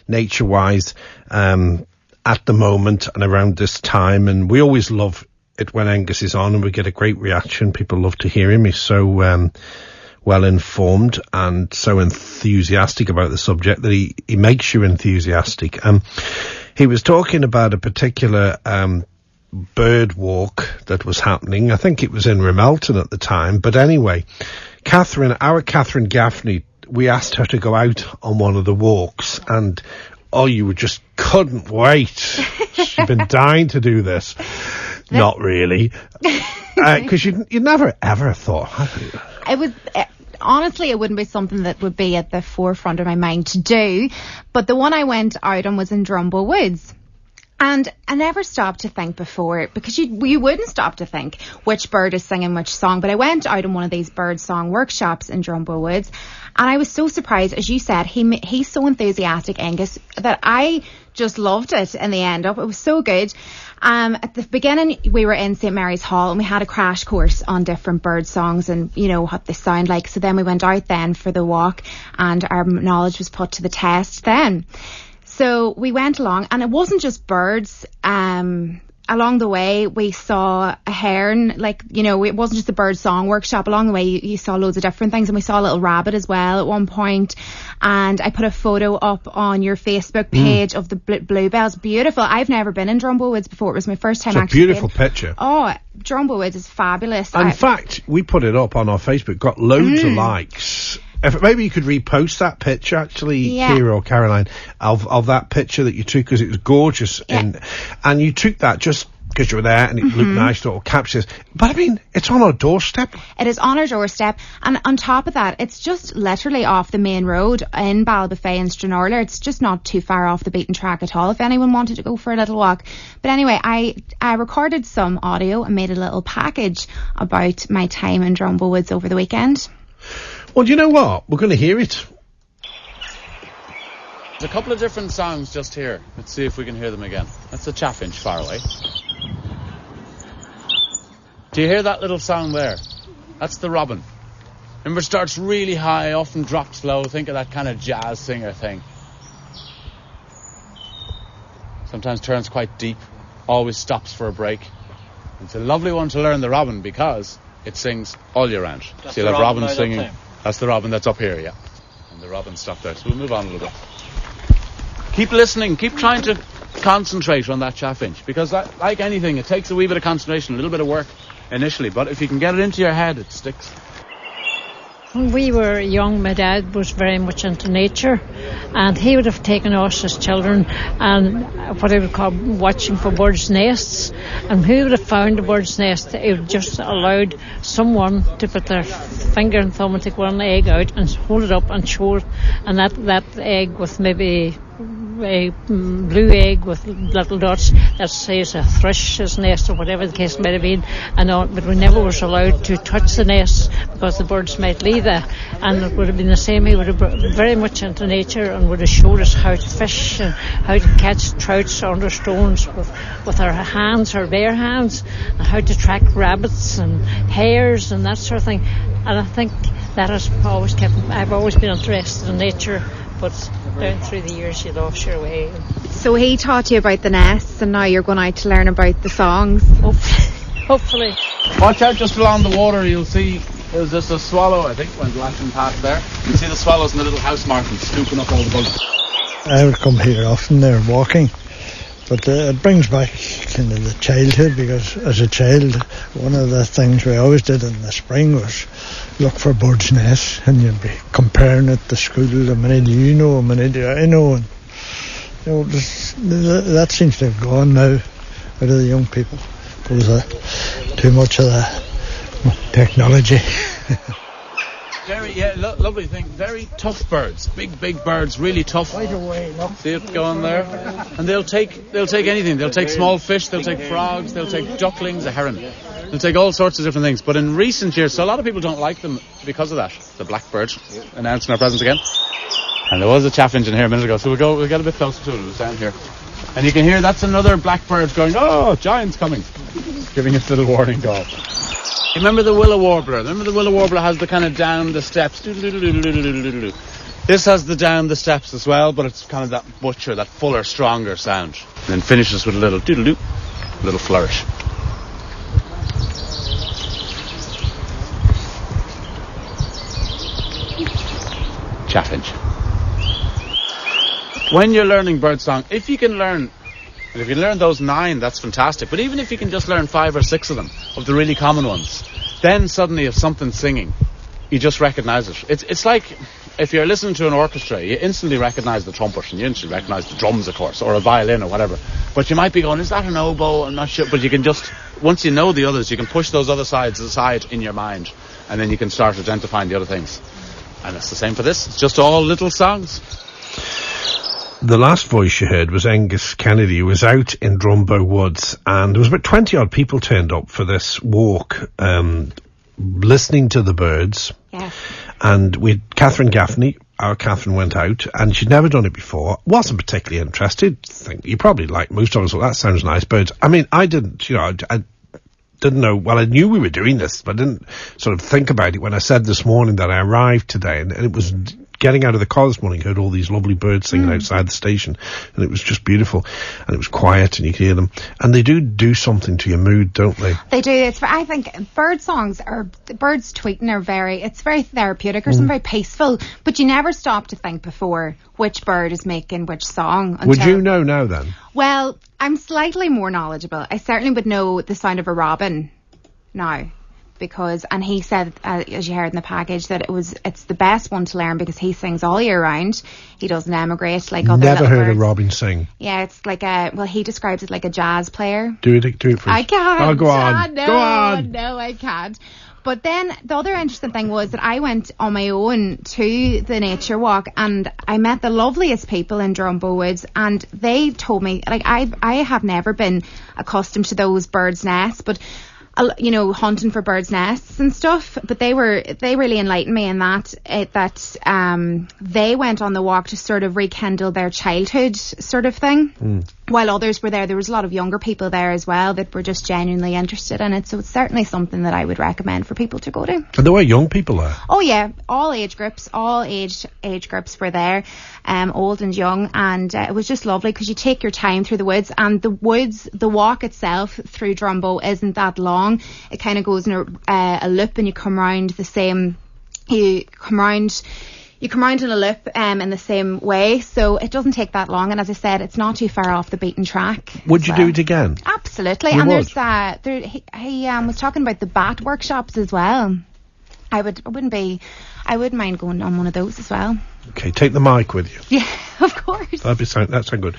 nature-wise, at the moment and around this time. And we always love it when Angus is on and we get a great reaction. People love to hear him. He's so well informed and so enthusiastic about the subject that he makes you enthusiastic. He was talking about a particular bird walk that was happening. I think it was in Ramelton at the time. But anyway, our Catherine Gaffney, we asked her to go out on one of the walks, and you just couldn't wait. She'd been dying to do this. Not really. Because you never ever thought, have you? It was... honestly, it wouldn't be something that would be at the forefront of my mind to do. But the one I went out on was in Drumboe Woods. And I never stopped to think before, because you wouldn't stop to think which bird is singing which song. But I went out on one of these bird song workshops in Drumboe Woods, and I was so surprised. As you said, he's so enthusiastic, Angus, that I just loved it in the end up. It was so good. At the beginning, we were in St Mary's Hall and we had a crash course on different bird songs and, you know, what they sound like. So then we went out then for the walk and our knowledge was put to the test then. So we went along, and it wasn't just birds. Along the way, we saw a heron, like, you know, it wasn't just a bird song workshop. Along the way, you saw loads of different things, and we saw a little rabbit as well at one point. And I put a photo up on your Facebook page of the bluebells. Beautiful. I've never been in Drumboe Woods before. It was my first time actually. It's a beautiful picture. Oh, Drumboe Woods is fabulous. In fact, we put it up on our Facebook, got loads of likes. If maybe you could repost that picture, actually, Kira or Caroline, of that picture that you took, because it was gorgeous. And you took that just because you were there and it looked nice, little captures. But I mean, it's on our doorstep. It is on our doorstep. And on top of that, it's just literally off the main road in Ballybofey and Stranorlar. It's just not too far off the beaten track at all if anyone wanted to go for a little walk. But anyway, I recorded some audio and made a little package about my time in Drumboe Woods over the weekend. Well, do you know what? We're going to hear it. There's a couple of different songs just here. Let's see if we can hear them again. That's the chaffinch far away. Do you hear that little song there? That's the robin. Remember, it starts really high, often drops low. Think of that kind of jazz singer thing. Sometimes turns quite deep, always stops for a break. It's a lovely one to learn, the robin, because it sings all year round. That's so you'll have robins singing. That's the robin that's up here, yeah. And the robin stopped there. So we'll move on a little bit. Keep listening. Keep trying to concentrate on that chaffinch, because that, like anything, it takes a wee bit of concentration, a little bit of work initially, but if you can get it into your head, it sticks. When we were young, my dad was very much into nature, and he would have taken us as children and what I would call watching for birds' nests. And who would have found a bird's nest? He would just allowed someone to put their finger and thumb and take one egg out and hold it up and show it, and that egg with maybe a blue egg with little dots that says a thrush's nest or whatever the case might have been, but we never was allowed to touch the nest because the birds might leave there. And it would have been the same. He would have been very much into nature and would have showed us how to fish and how to catch trouts under stones with our hands, our bare hands, and how to track rabbits and hares and that sort of thing. And I think that has always I've always been interested in nature, but down through the years you lost your way. So he taught you about the nests, and now you're going out to learn about the songs. Hopefully. Watch out, just along the water you'll see there's just a swallow, I think, went lashing past there. You can see the swallows and the little house martins scooping up all the bugs. I would come here often there walking, but it brings back kind of the childhood, because as a child one of the things we always did in the spring was look for birds' nests, and you'd be comparing it to school, how many do you know, how many do I know, and you know, that seems to have gone now out of the young people because of too much of the technology. Very, lovely thing. Very tough birds, big birds, really tough. Right away, look. See it going there, and they'll take anything. They'll take small fish, they'll take frogs, they'll take ducklings, a heron. They'll take all sorts of different things. But in recent years, so a lot of people don't like them because of that. The blackbird announcing our presence again. And there was a chaffinch in here a minute ago, so we'll get a bit closer to it. It was down here, and you can hear that's another blackbird going, "Oh, giant's coming," giving its little warning call. You remember the willow warbler? Remember the willow warbler has the kind of down the steps. This has the down the steps as well, but it's kind of that butcher, that fuller, stronger sound. And then finishes with a little doodle-doo, a little flourish. Chaffinch. When you're learning birdsong, if you can learn those 9, that's fantastic. But even if you can just learn 5 or 6 of them, of the really common ones, then suddenly if something's singing, you just recognise it. It's like if you're listening to an orchestra, you instantly recognise the trumpet and you instantly recognise the drums, of course, or a violin or whatever. But you might be going, is that an oboe? I'm not sure. But you can just, once you know the others, you can push those other sides aside in your mind, and then you can start identifying the other things. And it's the same for this. It's just all little songs. The last voice you heard was Angus Kennedy, who was out in Drumboe Woods, and there was about 20-odd people turned up for this walk, listening to the birds. Yes. And Catherine Gaffney, our Catherine, went out, and she'd never done it before, wasn't particularly interested. You probably like most of us, well, that sounds nice, birds. I mean, I didn't, I didn't know, well, I knew we were doing this, but I didn't sort of think about it when I said this morning that I arrived today, and it was getting out of the car this morning, heard all these lovely birds singing outside the station, and it was just beautiful, and it was quiet, and you could hear them, and they do something to your mood, don't they? They do. I think bird songs birds tweeting it's very therapeutic or something very peaceful, but you never stop to think before which bird is making which song. Would you know now then? Well, I'm slightly more knowledgeable. I certainly would know the sound of a robin now. And he said, as you heard in the package, that it's the best one to learn because he sings all year round. He doesn't emigrate like other Never little heard birds. a robin sing. Yeah, it's like he describes it like a jazz player. Do it for us. I can't. Oh, go on. No, go on. No, I can't. But then the other interesting thing was that I went on my own to the nature walk and I met the loveliest people in Drumboe Woods, and they told me, like, I have never been accustomed to those birds' nests, but hunting for birds' nests and stuff, but they really enlightened me in that they went on the walk to sort of rekindle their childhood sort of thing. While others were there was a lot of younger people there as well that were just genuinely interested in it, so it's certainly something that I would recommend for people to go to. And there were young people there. Oh yeah, all age groups were there, old and young, and it was just lovely because you take your time through the woods, and the walk itself through Drumboe isn't that long. It kind of goes in a loop, and you come round in a loop in the same way, so it doesn't take that long, and as I said, it's not too far off the beaten track. Would you do it again? Absolutely. You and would? He was talking about the bat workshops as well. I wouldn't mind going on one of those as well. Okay, take the mic with you. Yeah, of course. That sound good.